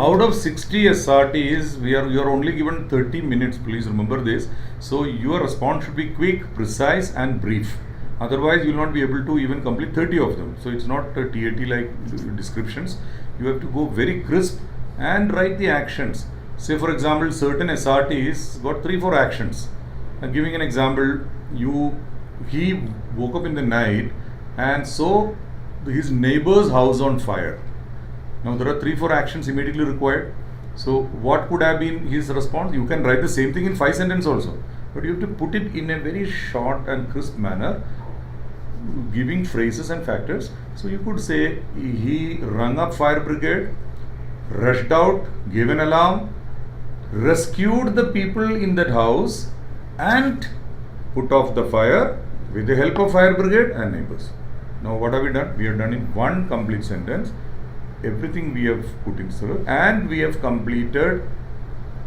Out of 60 SRTs, you are only given 30 minutes. Please remember this. So your response should be quick, precise, and brief. Otherwise, you will not be able to even complete 30 of them. So it's not a TAT like descriptions. You have to go very crisp and write the actions. Say for example, certain SRTs got 3-4 actions. I'm giving an example. He woke up in the night and saw his neighbor's house on fire. Now there are 3-4 actions immediately required. So what could have been his response? You can write the same thing in 5 sentences also, but you have to put it in a very short and crisp manner, giving phrases and factors. So you could say he rung up fire brigade, rushed out, gave an alarm, rescued the people in that house, and put off the fire with the help of fire brigade and neighbors. Now what have we done? We have done in one complete sentence everything we have put in through, and we have completed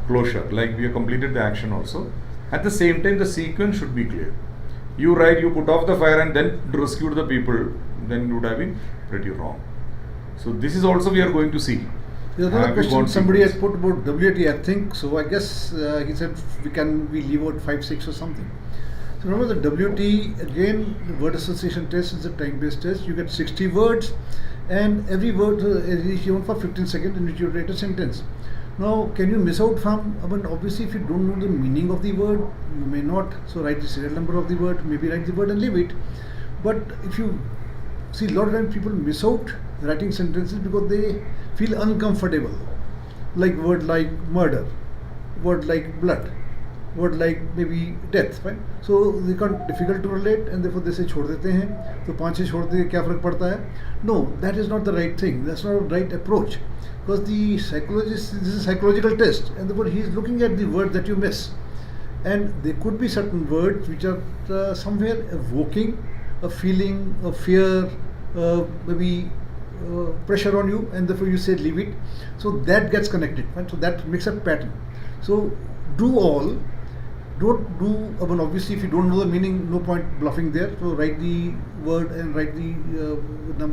closure, like we have completed the action also. At the same time, the sequence should be clear. You write, you put off the fire and then rescued the people, then you would have been pretty wrong. So this is also we are going to see. There's another question somebody has put about WAT, I think. So I guess he said we leave out 5, 6 or something. So remember the WT, again, the word association test is a time-based test. You get 60 words, and every word is given for 15 seconds in which you write a sentence. Now, can you miss out from, obviously if you don't know the meaning of the word, you may not, so write the serial number of the word, maybe write the word and leave it. But if you see, a lot of times people miss out writing sentences because they feel uncomfortable. Like word like murder, word like blood, word like maybe death, fine. So they can't difficult to relate, and therefore they say छोड़ देते हैं. तो 5-6 छोड़ दे क्या फर्क पड़ता है? No, that is not the right thing. That's not the right approach. Because the psychologist, this is a psychological test, and therefore he is looking at the word that you miss. And there could be certain words which are somewhere evoking a feeling of fear, maybe pressure on you, and therefore you say leave it. So that gets connected, right? So that makes a pattern. So do all. Don't do, obviously if you don't know the meaning, no point bluffing there. So write the word and write the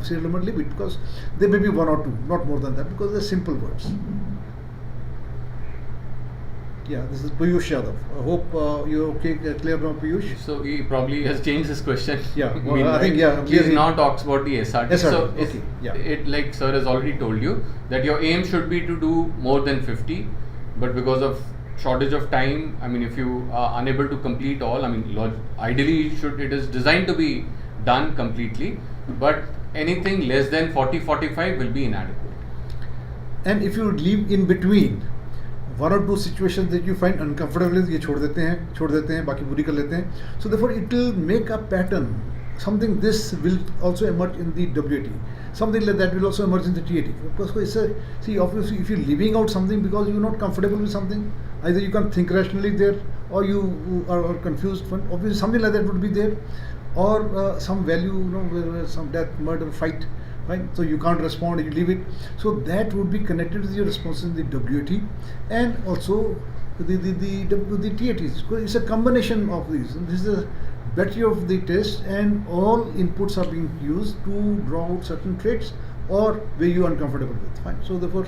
serial number, leave it, because there may be 1 or 2, not more than that, because they're simple words. Yeah, this is Piyush Yadav. I hope you're okay, clear now, Piyush. So he probably has changed his question. Yeah, well, I think he now talks about the SRT. So okay, yeah. It, like sir has already told you, that your aim should be to do more than 50, but because of shortage of time, I mean, if you are unable to complete all, I mean, ideally it is designed to be done completely, but anything less than 40-45 will be inadequate. And if you leave in between 1 or 2 situations that you find uncomfortable, ये छोड़ देते हैं, बाकी पूरी कर लेते हैं. So therefore it will make a pattern. Something this will also emerge in the WAT. Something like that will also emerge in the TAT. Because see, obviously, if you're leaving out something because you're not comfortable with something, either you can't think rationally there, or you are confused. Obviously, something like that would be there, or some value, where some death, murder, fight, right? So you can't respond, you leave it. So that would be connected with your response in the WAT, and also the TATs. It's a combination of these. And this is a battery of the test, and all inputs are being used to draw out certain traits or where you are uncomfortable with. Fine. So therefore,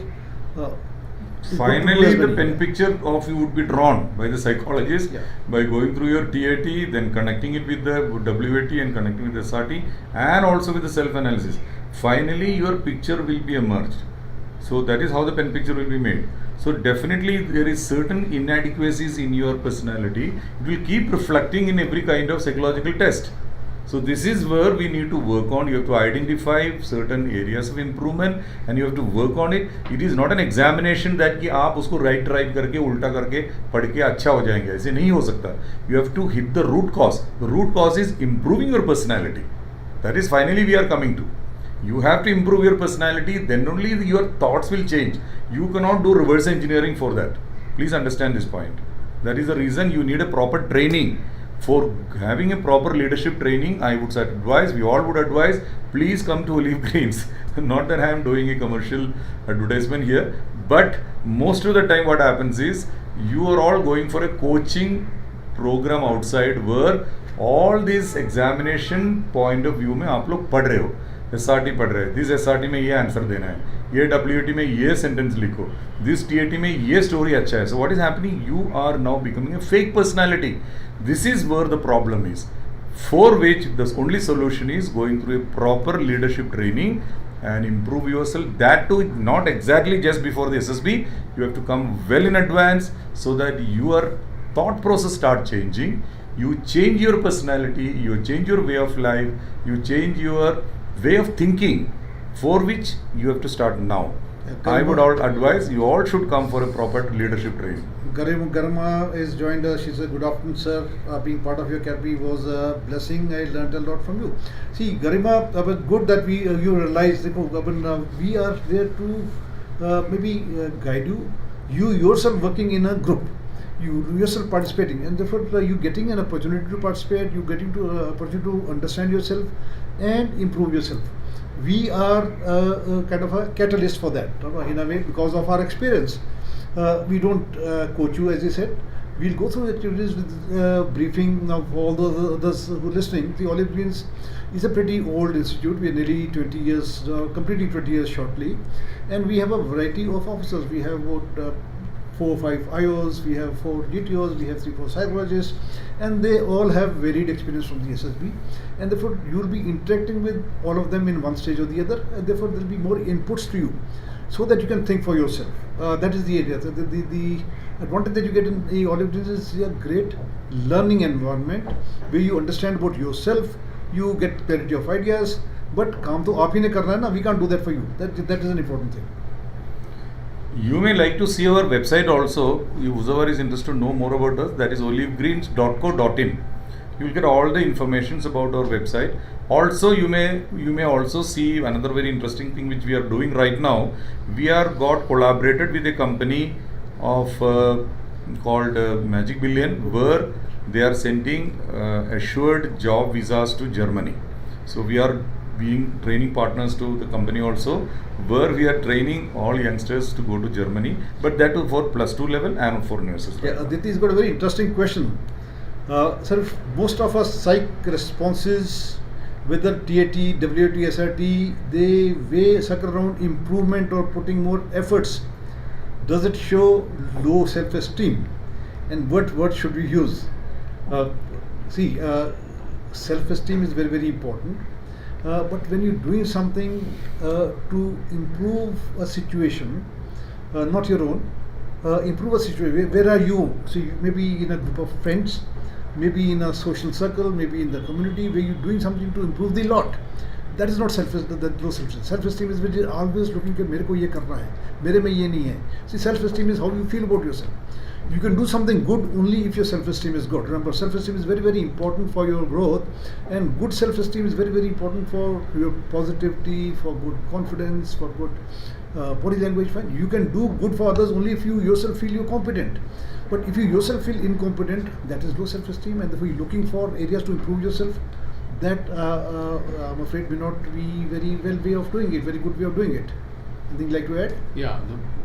finally the pen picture of you would be drawn by the psychologist by going through your TAT, then connecting it with the WAT and connecting with the SRT, and also with the self-analysis. Finally your picture will be emerged. So that is how the pen picture will be made. So definitely there is certain inadequacies in your personality. It will keep reflecting in every kind of psychological test. So this is where we need to work on. You have to identify certain areas of improvement and you have to work on it. It is not an examination that कि आप उसको right करके उल्टा करके पढ़ के अच्छा हो जाएंगे. ऐसे नहीं हो सकता. You have to hit the root cause. The root cause is improving your personality. That is finally we are coming to. You have to improve your personality, then only your thoughts will change. You cannot do reverse engineering for that. Please understand this point. That is the reason you need a proper training. For having a proper leadership training, I would advise, we all would advise, please come to Olive Greens. Not that I am doing a commercial advertisement here, but most of the time what happens is, you are all going for a coaching program outside where all these examination point of view में आप लोग पढ़ रहे हो. SRT पढ़ रहे हैं, this SRT में ये आंसर देना है, ये WAT में ये सेंटेंस लिखो, दिस TAT में ये स्टोरी अच्छा है. So what is happening? You are now becoming a fake personality. This is where the problem is, for which the only solution is going through a proper leadership training and improve yourself. That too, not exactly just before the SSB. You have to come well in advance so that your thought process start changing. You change your personality, you change your way of life, you change your way of thinking, for which you have to start now. I would all advise you all should come for a proper leadership training. Garima is joined us. She said, "Good afternoon, sir. Being part of your academy was a blessing. I learned a lot from you." See, Garima, good that you realize that we are there to maybe guide you. You yourself working in a group. You yourself participating, and therefore you getting an opportunity to participate, you getting to opportunity to understand yourself and improve yourself. We are kind of a catalyst for that in a way because of our experience. We don't coach you, as you said. We'll go through activities with briefing of all the others who are listening. The Olive Greens is a pretty old institute. We are nearly 20 years, completing 20 years shortly, and we have a variety of officers. We have about 4 or 5 IOs, we have 4 DTOs, we have 3-4 psychologists, and they all have varied experience from the SSB, and therefore you will be interacting with all of them in one stage or the other, and therefore there will be more inputs to you so that you can think for yourself. That is the idea. The advantage that you get in the Olive Greens is a great learning environment where you understand about yourself, you get clarity of ideas, but काम तो आप ही ने करना है ना, we can't do that for you. That is an important thing. You may like to see our website also. Whoever is interested to know more about us, that is olivegreens.co.in. You will get all the informations about our website. Also, you may also see another very interesting thing which we are doing right now. We are got collaborated with a company of called Magic Billion, where they are sending assured job visas to Germany. So we are being training partners to the company also, where we are training all youngsters to go to Germany, but that too for +2 level and for nurses. Yeah, Aditi's got a very interesting question. Sir, most of us psych responses, whether TAT, WAT, SRT, they circle around improvement or putting more efforts. Does it show low self-esteem? And what word should we use? Self-esteem is very, very important. But when you're doing something to improve a situation, not your own, improve a situation, where are you? See, maybe in a group of friends, maybe in a social circle, maybe in the community, where you're doing something to improve the lot. That is not self-esteem, that low self-esteem. Self-esteem is when you're always looking at मेरे को ये करना है, मेरे में ये नहीं है. See, self-esteem is how you feel about yourself. You can do something good only if your self-esteem is good. Remember, self-esteem is very, very important for your growth, and good self-esteem is very, very important for your positivity, for good confidence, for good body language. Fine. You can do good for others only if you yourself feel you're competent. But if you yourself feel incompetent, that is low self-esteem, and therefore you're looking for areas to improve yourself. That I'm afraid may not be very well way of doing it, very good way of doing it. Anything like to add? Yeah,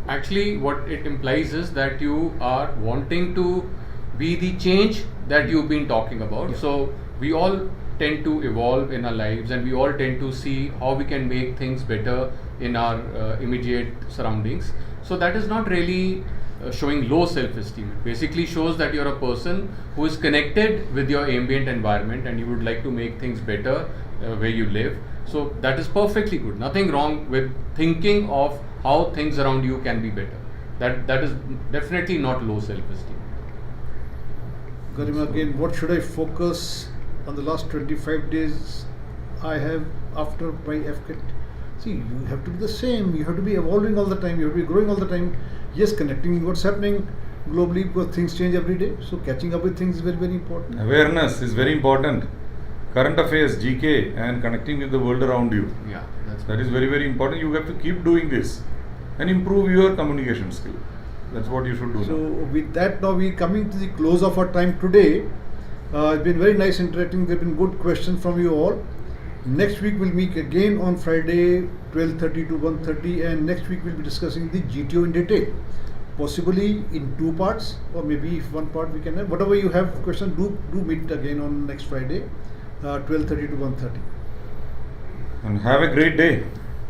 actually what it implies is that you are wanting to be the change that you've been talking about. Yeah. So we all tend to evolve in our lives, and we all tend to see how we can make things better in our immediate surroundings. So that is not really showing low self-esteem. It basically shows that you're a person who is connected with your ambient environment, and you would like to make things better where you live. So that is perfectly good. Nothing wrong with thinking of how things around you can be better. That is definitely not low self-esteem. Garima, again, what should I focus on the last 25 days I have after my FCAT? See, you have to be the same. You have to be evolving all the time. You have to be growing all the time. Yes, connecting with what's happening globally, because things change every day. So catching up with things is very, very important. Awareness is very important. Current affairs, GK, and connecting with the world around you. Yeah, That is very, very important. You have to keep doing this and improve your communication skill. That's what you should do. So now. with that, now we're coming to the close of our time today. It's been very nice interacting. There have been good questions from you all. Next week we'll meet again on Friday 12:30 to 1:30, and next week we'll be discussing the GTO in detail, possibly in 2 parts, or maybe if 1 part we can have. Whatever you have question, do meet again on next Friday 12:30 to 1:30. And have a great day.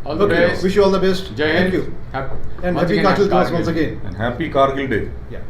All the best. Wish you all the best. Jai Thank Hind. you. Hap- And once happy again, Kargil દિવસ Kargil. once again. And happy Kargil Day. Yeah.